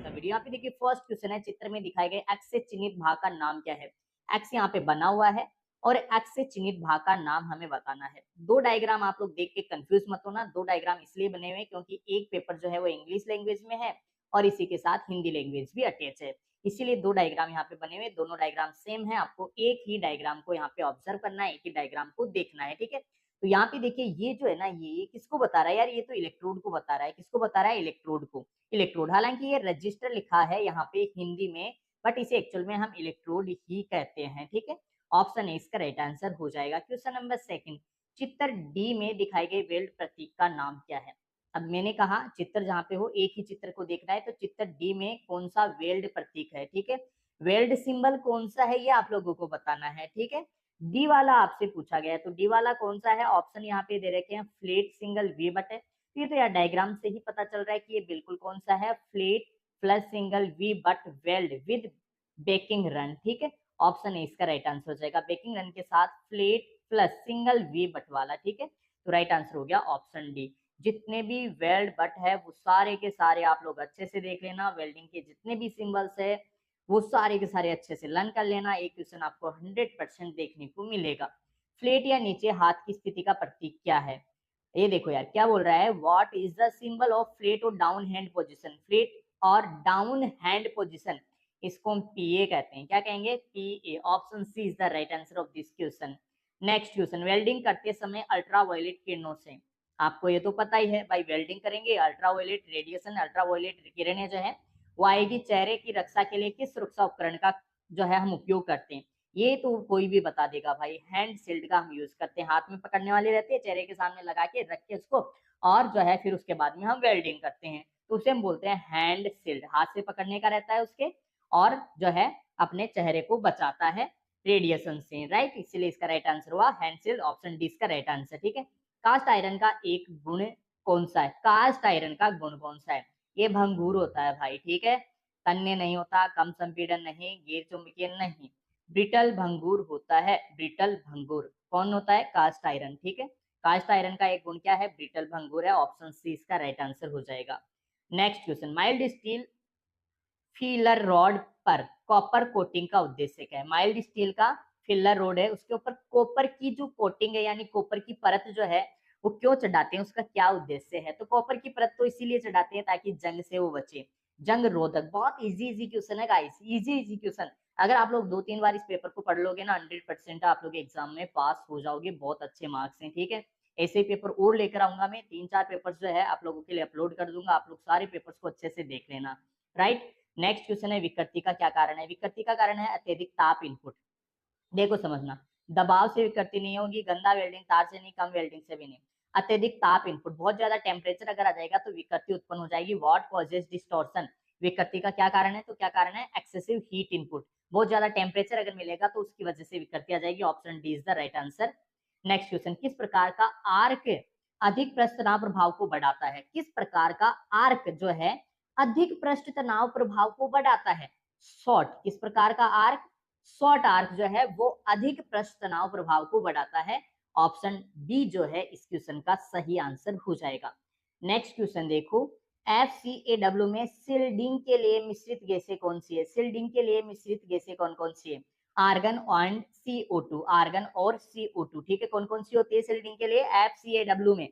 का वीडियो। यहाँ पे देखिए फर्स्ट क्वेश्चन है, चित्र में दिखाए गए एक्स से चिन्हित भाग का नाम क्या है। एक्स यहाँ पे बना हुआ है और एक्स से चिन्हित भाग का नाम हमें बताना है। दो डायग्राम आप लोग देख के कंफ्यूज मत होना, दो डायग्राम इसलिए बने हुए हैं क्योंकि एक पेपर जो है वो इंग्लिश लैंग्वेज में है और इसी के साथ हिंदी लैंग्वेज भी अटैच है, इसीलिए दो डायग्राम यहाँ पे बने हुए। दोनों डायग्राम सेम है, आपको एक ही डायग्राम को यहाँ पे ऑब्जर्व करना है, एक ही डायग्राम को देखना है, ठीक है। तो यहाँ पे देखिए ये जो है ना, ये किसको बता रहा है यार, ये तो इलेक्ट्रोड को बता रहा है। किसको बता रहा है? इलेक्ट्रोड को। इलेक्ट्रोड, हालांकि ये रजिस्टर लिखा है यहाँ पे हिंदी में, बट इसे एक्चुअल में हम इलेक्ट्रोड ही कहते हैं, ठीक है। ऑप्शन ए इसका राइट आंसर हो जाएगा। क्वेश्चन नंबर सेकंड, चित्र डी में दिखाए गए वेल्ड प्रतीक का नाम क्या है। अब मैंने कहा चित्र जहाँ पे हो एक ही चित्र को देखना है, तो चित्र डी में कौन सा वेल्ड प्रतीक है, ठीक है। वेल्ड सिंबल कौन सा है ये आप लोगों को बताना है, ठीक है। डी वाला आपसे पूछा गया है, तो डी वाला कौन सा है? ऑप्शन यहाँ पे दे रखे हैं, फ्लैट सिंगल वी बट है। ये तो यार डायग्राम से ही पता चल रहा है कि ये बिल्कुल कौन सा है, flat plus single V butt weld with backing run, ठीक है। ऑप्शन ए इसका राइट आंसर हो जाएगा, बेकिंग रन के साथ flat plus single V butt वाला, ठीक है। तो राइट आंसर हो गया ऑप्शन डी। जितने भी वेल्ड बट है वो सारे के सारे आप लोग अच्छे से देख लेना, वेल्डिंग के जितने भी सिंबल्स है वो सारे के सारे अच्छे से लर्न कर लेना। एक क्वेश्चन आपको 100% देखने को मिलेगा। फ्लैट या नीचे हाथ की स्थिति का प्रतीक क्या है? ये देखो यार क्या बोल रहा है, what is the symbol of flat और डाउन हैंड पोजीशन। फ्लैट और डाउन हैंड पोजीशन, इसको हम पीए कहते हैं। क्या कहेंगे? PA. Option C is the right answer of this question. Next question, welding करते समय अल्ट्रावायलेट किरणों से, आपको ये तो पता ही है भाई, वेल्डिंग करेंगे अल्ट्रावायलेट रेडिएशन, अल्ट्रावायलेट किरणें जो है वो आएगी। चेहरे की रक्षा के लिए किस सुरक्षा उपकरण का जो है हम उपयोग करते हैं? ये तो कोई भी बता देगा भाई, हैंड शील्ड का हम यूज करते हैं। हाथ में पकड़ने वाली रहती है, चेहरे के सामने लगा के रख के उसको, और जो है फिर उसके बाद में हम वेल्डिंग करते हैं, तो उसे हम बोलते हैं हैंड शील्ड। हाथ से पकड़ने का रहता है उसके, और जो है अपने चेहरे को बचाता है रेडिएशन से, राइट। इसलिए इसका राइट आंसर हुआ हैंड शील्ड, ऑप्शन डी इसका राइट आंसर, ठीक है। कास्ट आयरन का एक गुण कौन सा है? कास्ट आयरन का गुण कौन सा है? ये भंगुर होता है भाई, ठीक है। तन्य नहीं होता, कम संपीड़न नहीं, गैर चुंबकीय नहीं, ब्रिटल भंगुर होता है। ब्रिटल भंगुर कौन होता है? कास्ट आयरन, ठीक है। कास्ट आयरन का एक गुण क्या है? ब्रिटल भंगुर है। ऑप्शन सी इसका राइट आंसर हो जाएगा। Next question, mild steel filler rod पर कॉपर कोटिंग का उद्देश्य क्या है? माइल्ड स्टील का फिलर रोड है, उसके ऊपर कॉपर की जो कोटिंग है यानी कॉपर की परत जो है वो क्यों चढ़ाते हैं, उसका क्या उद्देश्य है? तो कॉपर की परत तो इसीलिए चढ़ाते हैं ताकि जंग से वो बचे, जंग रोधक। बहुत इजी इजी क्वेश्चन है गाइस, इजी इजी क्वेश्चन। अगर आप लोग 2-3 बार इस पेपर को पढ़ लोगे ना, 100% आप लोग एग्जाम में पास हो जाओगे, बहुत अच्छे मार्क्स हैं, ठीक है। ऐसे पेपर और लेकर आऊंगा मैं, 3-4 पेपर्स जो है आप लोगों के लिए अपलोड कर दूंगा, आप लोग सारे पेपर्स को अच्छे से देख लेना, राइट। नेक्स्ट क्वेश्चन है, विकृति का क्या कारण है? विकृति का कारण है अत्यधिक ताप इनपुट। देखो समझना, दबाव से विकृति नहीं होगी, गंदा वेल्डिंग तार से नहीं, कम वेल्डिंग से भी नहीं। अत्यधिक ताप इनपुट, बहुत ज्यादा टेम्परेचर अगर आ जाएगा तो विकृति उत्पन्न हो जाएगी। व्हाट कॉजेज डिस्टॉर्शन, विकृति का क्या कारण है? तो क्या कारण है? Excessive heat input. बहुत ज्यादा टेम्परेचर अगर मिलेगा तो उसकी वजह से विकृति आ जाएगी। Option D is the right answer. Next question, किस प्रकार का आर्क अधिक पृष्ठ तनाव प्रभाव को बढ़ाता है? किस प्रकार का आर्क जो है अधिक पृष्ठ तनाव प्रभाव को बढ़ाता है? शॉर्ट। किस प्रकार का आर्क? शॉर्ट आर्क जो है वो अधिक पृष्ठ तनाव प्रभाव को बढ़ाता है। ऑप्शन बी जो है इस क्वेश्चन का सही आंसर हो जाएगा। नेक्स्ट क्वेश्चन देखो, FCAW में सील्डिंग के लिए मिश्रित गैसें कौन सी है? सील्डिंग के लिए मिश्रित गैसें कौन कौन सी है? आर्गन एंड CO2, आर्गन और CO2, ठीक है। कौन कौन सी होती है सील्डिंग के लिए? FCAW में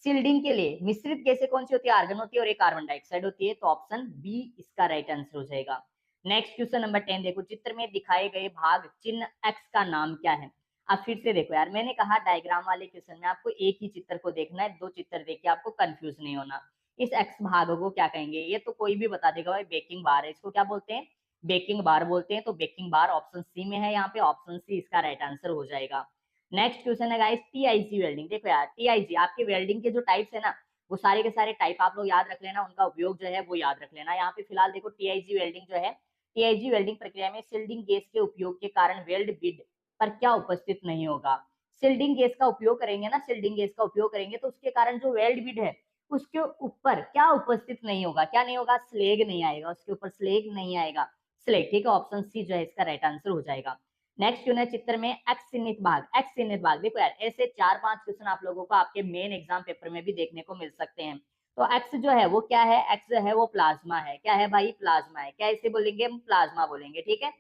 सील्डिंग के लिए मिश्रित गैसें कौन सी होती है? आर्गन होती है और एक कार्बन डाइऑक्साइड होती है। तो ऑप्शन बी इसका राइट आंसर हो जाएगा। नेक्स्ट क्वेश्चन नंबर 10 देखो, चित्र में दिखाए गए भाग चिन्ह एक्स का नाम क्या है? अब फिर से देखो यार, मैंने कहा डायग्राम वाले क्वेश्चन में आपको एक ही चित्र को देखना है, दो चित्र देख के आपको कंफ्यूज नहीं होना। इस एक्स भाग को क्या कहेंगे? ये तो कोई भी बता देगा भाई, बेकिंग बार है। इसको क्या बोलते हैं? बेकिंग बार बोलते हैं। तो बेकिंग बार ऑप्शन सी में है, यहाँ पे ऑप्शन सी इसका राइट आंसर हो जाएगा। नेक्स्ट क्वेश्चन है गाइस, TIG वेल्डिंग। देखो यार, TIG आपके वेल्डिंग के जो टाइप्स है ना, वो सारे के सारे टाइप आप लोग याद रख लेना, उनका उपयोग जो है वो याद रख लेना। यहाँ पे फिलहाल देखो TIG वेल्डिंग जो है, TIG वेल्डिंग प्रक्रिया में सील्डिंग गैस के उपयोग के कारण वेल्ड बिड पर क्या उपस्थित नहीं होगा? सील्डिंग गैस का उपयोग करेंगे ना, सील्डिंग गैस का उपयोग करेंगे तो उसके कारण जो वेल्ड बिड है उसके ऊपर क्या उपस्थित नहीं होगा? क्या नहीं होगा? स्लेग नहीं आएगा, उसके ऊपर स्लेग नहीं आएगा, स्लेग, ठीक है। ऑप्शन सी जो है इसका राइट आंसर हो जाएगा। नेक्स्ट क्वेश्चन है, चित्र में एक्स चिन्हित भाग, एक्स चिन्हित भाग। देखो यार, ऐसे 4-5 क्वेश्चन आप लोगों को आपके मेन एग्जाम पेपर में भी देखने को मिल सकते हैं। तो एक्स जो है वो क्या है, एक्स जो है वो प्लाज्मा है। क्या है भाई, प्लाज्मा है। क्या इसे बोलेंगे हम, प्लाज्मा बोलेंगे, ठीक है,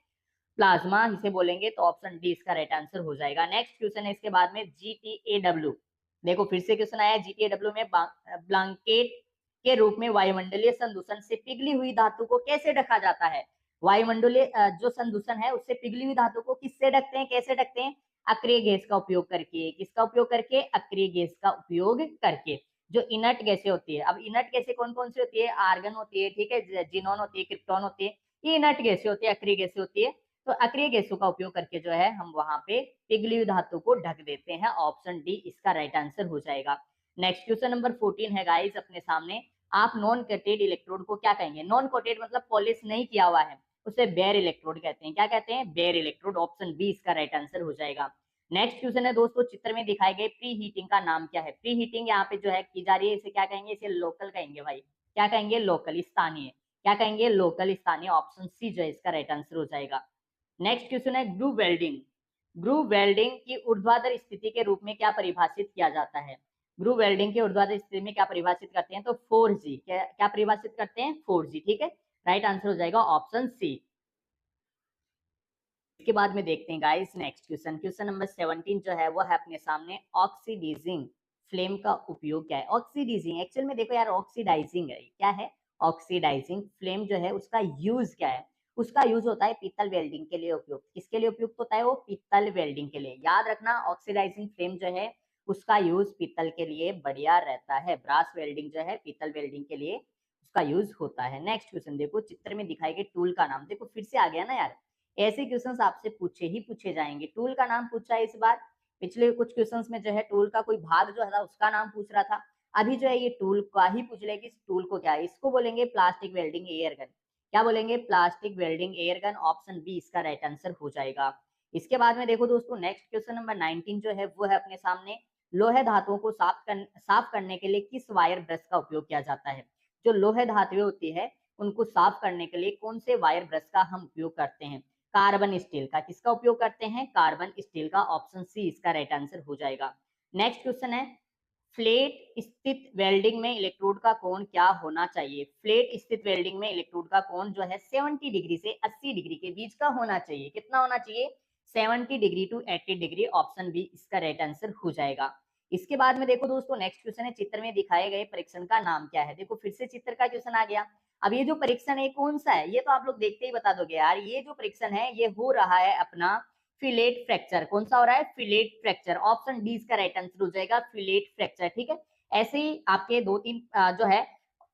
प्लाज्मा इसे बोलेंगे। तो ऑप्शन डी इसका राइट आंसर हो जाएगा। नेक्स्ट क्वेश्चन है इसके बाद में GTAW। देखो फिर से क्वेश्चन आया, GTAW में ब्लैंकेट के रूप में वायुमंडलीय संदूषण से पिघली हुई धातु को कैसे ढका जाता है। वायुमंडलीय जो संदूषण है उससे पिघली हुई धातु को किससे ढकते हैं, कैसे ढकते हैं, अक्रिय गैस का उपयोग करके। किसका उपयोग करके, अक्रिय गैस का उपयोग करके। जो इनर्ट गैसें होती है, अब इनर्ट गैसें कौन कौन सी होती है, आर्गन होती है, ठीक है, जिनोन होती है, क्रिप्टॉन होती है, ये इनर्ट गैसें होती है, अक्रिय गैसें होती है। तो अक्रिय गैसों का उपयोग करके जो है हम वहां पे पिघली हुई धातु को ढक देते हैं। ऑप्शन डी इसका राइट आंसर हो जाएगा। नेक्स्ट क्वेश्चन नंबर 14 है गाइस अपने सामने। आप नॉन कोटेड इलेक्ट्रोड को क्या कहेंगे, नॉन कोटेड मतलब पॉलिश नहीं किया हुआ है, उसे बेयर इलेक्ट्रोड कहते हैं। क्या कहते हैं, बेयर इलेक्ट्रोड। ऑप्शन बी इसका राइट आंसर हो जाएगा। नेक्स्ट क्वेश्चन है दोस्तों, चित्र में दिखाए गए प्री हीटिंग का नाम क्या है। प्री हीटिंग यहाँ पे जो है की जा रही है, इसे क्या कहेंगे, इसे लोकल कहेंगे भाई। क्या कहेंगे, लोकल, स्थानीय। क्या कहेंगे, लोकल, स्थानीय। ऑप्शन सी जो है इसका राइट आंसर हो जाएगा। नेक्स्ट क्वेश्चन है ग्रूव वेल्डिंग। ग्रूव वेल्डिंग की ऊर्ध्वाधर स्थिति के रूप में क्या परिभाषित किया जाता है। ग्रूव वेल्डिंग के ऊर्ध्वाधर स्थिति में क्या परिभाषित करते हैं, तो 4G। क्या परिभाषित करते हैं, 4G, ठीक है। राइट आंसर हो जाएगा ऑप्शन सी। इसके बाद में देखते हैं guys next question. Question number 17 जो है वो है अपने सामने, ऑक्सीडाइजिंग फ्लेम का उपयोग क्या है। ऑक्सीडाइजिंग एक्चुअल में देखो यार, ऑक्सीडाइजिंग है, क्या है, ऑक्सीडाइजिंग फ्लेम जो है उसका यूज क्या है। उसका यूज होता है पीतल वेल्डिंग के लिए उपयुक्त। किसके लिए उपयुक्त होता है वो, पीतल वेल्डिंग के लिए। याद रखना, ऑक्सीडाइजिंग फ्लेम जो है उसका यूज पीतल के लिए बढ़िया रहता है। ब्रास वेल्डिंग जो है पीतल वेल्डिंग के लिए उसका यूज होता है। नेक्स्ट क्वेश्चन देखो, चित्र में दिखाई गए टूल का नाम। देखो फिर से आ गया ना यार, ऐसे क्वेश्चंस आपसे पूछे ही पूछे जाएंगे। टूल का नाम पूछा है इस बार, पिछले कुछ क्वेश्चंस में जो है टूल का कोई भाग जो है उसका नाम पूछ रहा था। अभी जो है ये टूल का ही पूछ ले कि इस टूल को क्या है। इसको बोलेंगे प्लास्टिक वेल्डिंग एयर गन। क्या बोलेंगे, plastic welding air gun. Option B इसका राइट आंसर हो जाएगा। इसके बाद में देखो दोस्तों, नेक्स्ट क्वेश्चन नंबर 19 जो है वो है अपने सामने, लोहे धातुओं को साफ करने के लिए किस वायर ब्रश का उपयोग किया जाता है। जो लोहे धातुएं होती है उनको साफ करने के लिए कौन से वायर ब्रश का हम उपयोग करते हैं, कार्बन स्टील का। किसका उपयोग करते हैं, कार्बन स्टील का। ऑप्शन सी इसका राइट आंसर हो जाएगा। नेक्स्ट क्वेश्चन है, फ्लेट स्थित वेल्डिंग में इलेक्ट्रोड का कोण क्या होना चाहिए। फ्लेट स्थित वेल्डिंग में इलेक्ट्रोड का कोण जो है 70 डिग्री से 80 डिग्री के बीच का होना चाहिए। कितना होना चाहिए, 70 degree to 80 degree. Option B इसका राइट आंसर हो जाएगा। इसके बाद में देखो दोस्तों, नेक्स्ट क्वेश्चन है, चित्र में दिखाए गए परीक्षण का नाम क्या है। देखो फिर से चित्र का क्वेश्चन आ गया। अब ये जो परीक्षण है कौन सा है, ये तो आप लोग देखते ही बता दोगे यार। ये जो परीक्षण है ये हो रहा है अपना फिलेट फ्रैक्चर। कौन सा हो रहा है, फिलेट फ्रैक्चर। ऑप्शन डी इसका राइट आंसर हो जाएगा, फिलेट फ्रैक्चर, ठीक है। ऐसे ही आपके दो तीन जो है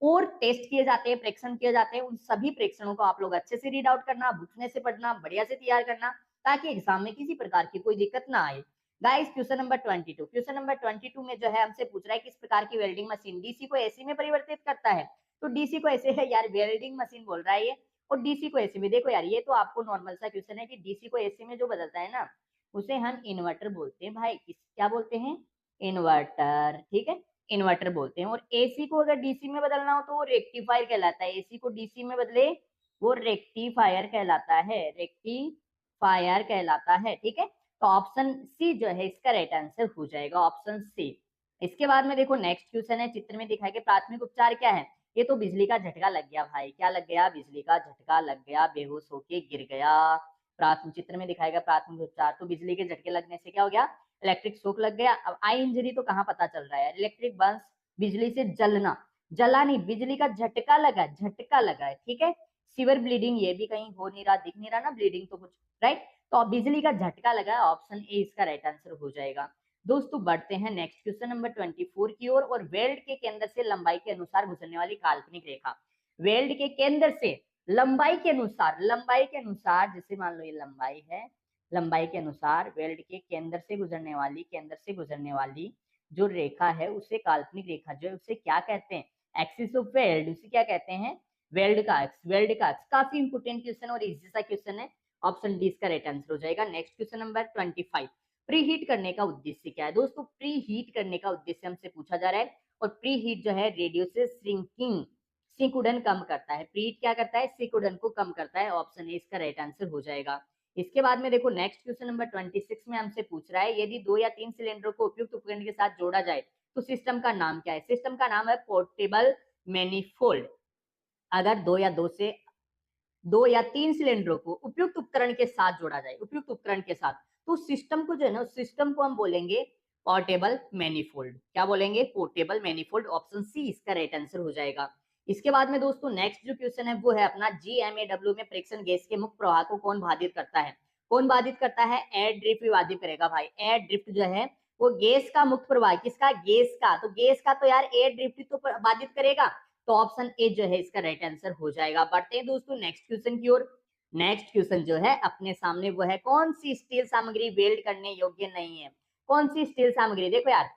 और टेस्ट किए जाते हैं, परीक्षण किए जाते हैं। उन सभी परीक्षणों को आप लोग अच्छे से रीड आउट करना, बुक्स में से पढ़ना, बढ़िया से तैयार करना, ताकि एग्जाम में किसी प्रकार की कोई दिक्कत ना आए। Guys question number 22, question number 22 में जो है हमसे पूछ रहा है किस प्रकार की वेल्डिंग मशीन डीसी को एसी में परिवर्तित करता है। तो डीसी को ऐसे है यार, वेल्डिंग मशीन बोल रहा है ये, और डीसी को एसी में। देखो यार ये तो आपको नॉर्मल सा क्वेश्चन है कि डीसी को एसी में जो बदलता है ना उसे हम इन्वर्टर बोलते हैं भाई। क्या बोलते हैं, इन्वर्टर, ठीक है, इन्वर्टर बोलते हैं। और एसी को अगर डीसी में बदलना हो तो वो रेक्टिफायर कहलाता है। एसी को डीसी में बदले वो रेक्टिफायर कहलाता है, रेक्टिफायर कहलाता है, ठीक है। तो ऑप्शन सी जो है इसका राइट आंसर हो जाएगा, ऑप्शन सी। इसके बाद में देखो नेक्स्ट क्वेश्चन है, चित्र में दिखाई गए प्राथमिक उपचार क्या है। ये तो बिजली का झटका लग गया भाई। क्या लग गया, बिजली का झटका लग गया, बेहोश होके गिर गया। प्राथमिक चित्र में दिखाएगा प्राथमिक उपचार, तो बिजली के झटके लगने से क्या हो गया, इलेक्ट्रिक शॉक लग गया। अब आई इंजरी तो कहाँ पता चल रहा है, इलेक्ट्रिक बर्न्स, बिजली से जलना, जला नहीं, बिजली का झटका लगा, झटका लगा है, ठीक है। सीवर ब्लीडिंग, ये भी कहीं हो नहीं रहा, दिख नहीं रहा ना ब्लीडिंग तो कुछ, राइट। तो बिजली का झटका लगा, ऑप्शन ए इसका राइट आंसर हो जाएगा। दोस्तों बढ़ते हैं नेक्स्ट क्वेश्चन नंबर 24 की ओर। और वेल्ड के केंद्र से लंबाई के अनुसार गुजरने वाली काल्पनिक रेखा। वेल्ड के केंद्र से लंबाई के अनुसार, लंबाई के अनुसार, जैसे मान लो ये लंबाई है, लंबाई के अनुसार वेल्ड के केंद्र से गुजरने वाली, केंद्र से गुजरने वाली जो रेखा है उसे काल्पनिक रेखा जो है उसे क्या कहते हैं, एक्सिस ऑफ वेल्ड, उसे क्या कहते हैं, वेल्ड का एक्स, वेल्ड का एक्स। काफी इंपोर्टेंट क्वेश्चन और इजी सा क्वेश्चन है। ऑप्शन डी इसका राइट आंसर हो जाएगा। Next question number 25, pre heat करने का उद्देश्य क्या है। दोस्तों प्री हीट करने का उद्देश्य हमसे पूछा जा रहा है, और प्री हीट जो है रेडियो से श्रिंकिंग, सिकुड़न कम करता है। प्री हीट क्या करता है, सिकुड़न को कम करता है। ऑप्शन ए इसका राइट आंसर हो जाएगा। इसके बाद में देखो नेक्स्ट क्वेश्चन नंबर 26 में हमसे पूछ रहा है, यदि 2 या 3 सिलेंडरों को उपयुक्त उपकरण के साथ जोड़ा जाए तो सिस्टम का नाम क्या है? सिस्टम का नाम है पोर्टेबल मैनिफोल्ड। अगर दो या तीन सिलेंडरों को उपयुक्त उपकरण के साथ जोड़ा जाए, उपयुक्त उपकरण के साथ, तो सिस्टम को जो है ना, सिस्टम को हम बोलेंगे पोर्टेबल मैनिफोल्ड। क्या बोलेंगे? Portable manifold. ऑप्शन सी इसका राइट आंसर हो जाएगा। इसके बाद में दोस्तों नेक्स्ट जो क्वेश्चन है वो है अपना GMAW में परीक्षण गैस के मुक्त प्रवाह को कौन बाधित करता है? कौन बाधित करता है? एयर ड्रिफ्ट भी बाधित करेगा भाई। एयर ड्रिफ्ट जो है वो गैस का मुक्त प्रवाह, किसका? गैस का। तो गैस का तो यार एयर ड्रिफ्ट तो बाधित करेगा, तो ऑप्शन ए जो है इसका राइट आंसर हो जाएगा। बढ़ते हैं दोस्तों नेक्स्ट क्वेश्चन की ओर। नेक्स्ट क्वेश्चन जो है अपने सामने वो है कौन सी स्टील सामग्री वेल्ड करने योग्य नहीं है? कौन सी स्टील सामग्री? देखो यार,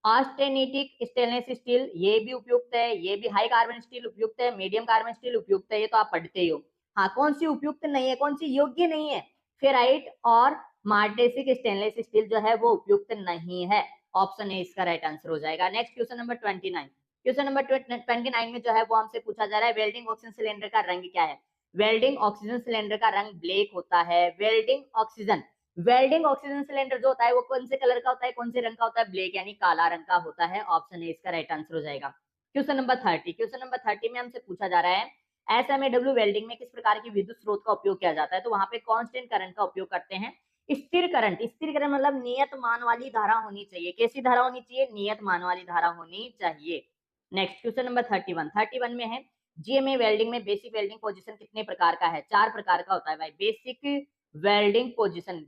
ऑस्टेनिटिक स्टेनलेस स्टील ये भी उपयुक्त है, ये भी हाई कार्बन स्टील उपयुक्त है, मीडियम कार्बन स्टील उपयुक्त है, ये तो आप पढ़ते ही हो। हाँ, कौन सी उपयुक्त नहीं है, कौन सी योग्य नहीं है? फेराइट और मार्टेसिक स्टेनलेस स्टील जो है वो उपयुक्त नहीं है। ऑप्शन ए इसका राइट आंसर हो जाएगा। Next question number 29। Question number 29 में जो है वो हमसे पूछा जा रहा है वेल्डिंग ऑक्सीजन सिलेंडर का रंग क्या है? वेल्डिंग ऑक्सीजन सिलेंडर का रंग ब्लैक होता है। वेल्डिंग ऑक्सीजन सिलेंडर जो होता है वो कौन से कलर का होता है, कौन से रंग का होता है? ब्लैक यानी काला रंग का होता है। ऑप्शन ए इसका राइट आंसर हो जाएगा। Question number 30। क्वेश्चन नंबर 30 में हमसे पूछा जा रहा है SMAW वेल्डिंग में किस प्रकार की विद्युत स्रोत का उपयोग किया जाता है? तो वहां पे कांस्टेंट करंट का उपयोग करते हैं। स्थिर करंट मतलब नियत मान वाली धारा होनी चाहिए। कैसी धारा होनी चाहिए? नियत मान वाली धारा होनी चाहिए। नेक्स्ट क्वेश्चन नंबर 31 में है GMA वेल्डिंग में बेसिक वेल्डिंग पोजीशन कितने प्रकार का है? 4 प्रकार का होता है भाई। बेसिक वेल्डिंग पोजीशन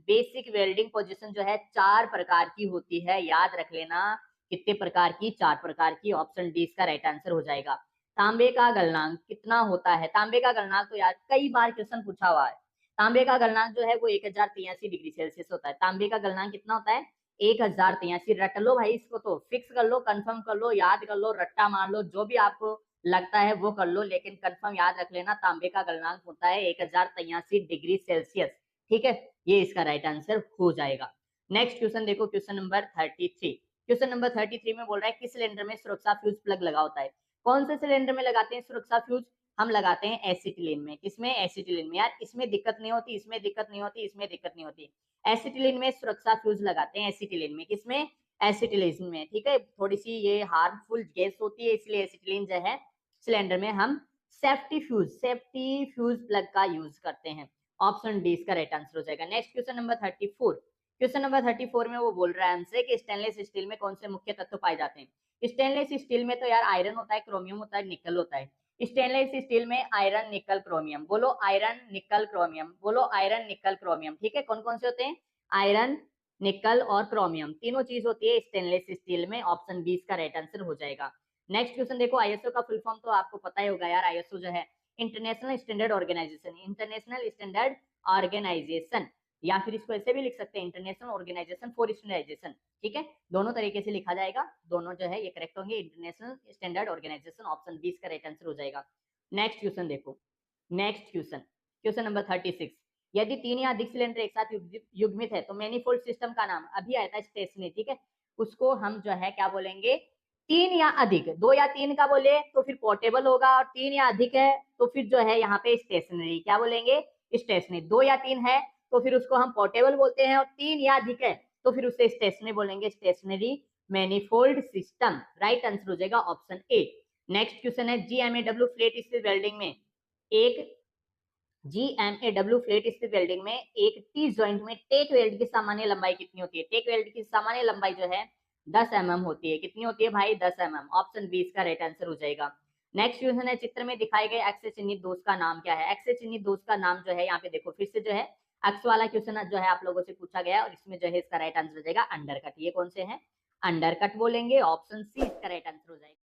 जो है 4 प्रकार की होती है, याद रख लेना। कितने प्रकार की? 4 प्रकार की। ऑप्शन डी इसका राइट आंसर हो जाएगा। तांबे का गलनांक कितना होता है? तांबे का गलनांक तो यार कई बार क्वेश्चन पूछा हुआ है। तांबे का गलनांक जो है वो 1083 डिग्री सेल्सियस होता है। तांबे का गलनांक कितना होता है? 1083। रट लो भाई, इसको तो फिक्स कर लो, कंफर्म कर लो, याद कर लो, रट्टा मार लो, जो भी आपको लगता है वो कर लो, लेकिन कंफर्म याद रख लेना तांबे का गलनांक होता है 1083 डिग्री सेल्सियस। ठीक है, ये इसका राइट आंसर हो जाएगा। नेक्स्ट क्वेश्चन देखो, क्वेश्चन नंबर 33। क्वेश्चन नंबर 33 में बोल रहा है किस सिलेंडर में सुरक्षा फ्यूज प्लग लगा होता है? कौन से सिलेंडर में लगाते हैं सुरक्षा फ्यूज? हम लगाते हैं एसिटिलीन में। किसमें? एसिटिलीन में। यार इसमें दिक्कत नहीं होती, इसमें दिक्कत नहीं होती, इसमें दिक्कत नहीं होती। एसिटिलीन में सुरक्षा फ्यूज लगाते हैं। एसिटिलीन में। किसमें? एसिटिलीन में। ठीक है, थोड़ी सी ये हार्मफुल गैस होती है, इसलिए एसिटिलीन जो है सिलेंडर में हम सेफ्टी फ्यूज प्लग का यूज करते हैं। ऑप्शन डी इसका राइट आंसर हो जाएगा। Next question number 34। Question number 34 में वो बोल रहा है हमसे कि स्टेनलेस स्टील में कौन से मुख्य तत्व पाए जाते हैं? स्टेनलेस स्टील में तो यार आयरन होता है, क्रोमियम होता है, निकल होता है। स्टेनलेस स्टील में आयरन, निकल, क्रोमियम। बोलो आयरन, निकल, क्रोमियम। बोलो आयरन, निकल, क्रोमियम। ठीक है, कौन कौन से होते हैं? आयरन, निकल और क्रोमियम, तीनों चीज होती है स्टेनलेस स्टील में। ऑप्शन बी इसका राइट आंसर हो जाएगा। नेक्स्ट क्वेश्चन देखो, आईएसओ का फुल फॉर्म तो आपको पता ही होगा यार। आईएसओ जो है इंटरनेशनल स्टैंडर्ड ऑर्गेनाइजेशन, या फिर इसको ऐसे भी लिख सकते हैं इंटरनेशनल ऑर्गेनाइजेशन फॉर स्टैंडर्डाइजेशन। ठीक है, दोनों तरीके से लिखा जाएगा, दोनों जो है ये करेक्ट होंगे। इंटरनेशनल स्टैंडर्ड ऑर्गेनाइजेशन, ऑप्शन 20 का राइट आंसर हो जाएगा। नेक्स्ट क्वेश्चन देखो, नेक्स्ट क्वेश्चन, क्वेश्चन नंबर 36। यदि 3 या अधिक सिलेंडर एक साथ युग्मित है तो मैनिफोल्ड सिस्टम का नाम, अभी आया था स्टेशनरी, ठीक है, उसको हम जो है क्या बोलेंगे? 3 या अधिक। 2 या 3 का बोले तो फिर पोर्टेबल होगा, और 3 या अधिक है तो फिर जो है यहाँ पे स्टेशनरी। क्या बोलेंगे? स्टेशनरी। 2 या 3 है तो फिर उसको हम पोर्टेबल बोलते हैं, और 3 या अधिक है तो फिर उसे स्टेशनरी बोलेंगे, stationary manifold system. Right answer हो जाएगा ऑप्शन ए। नेक्स्ट क्वेश्चन है GMAW फ्लैट स्टील वेल्डिंग में एक टी जॉइंट में टेक वेल्ड की सामान्य लंबाई कितनी होती है? टेक वेल्ड की सामान्य लंबाई जो है 10 mm होती है। कितनी होती है भाई? 10 mm। ऑप्शन बी इसका राइट आंसर हो जाएगा। नेक्स्ट क्वेश्चन है चित्र में दिखाए गए एक्स से चिन्हित दोष का नाम क्या है? एक्स से चिन्हित दोष का नाम जो है यहाँ पे देखो, फिर से जो है एक्स वाला क्वेश्चन जो है आप लोगों से पूछा गया, और इसमें जो है इसका राइट आंसर हो जाएगा अंडरकट। ये कौन से हैं? अंडरकट बोलेंगे। ऑप्शन सी इसका राइट आंसर हो जाएगा।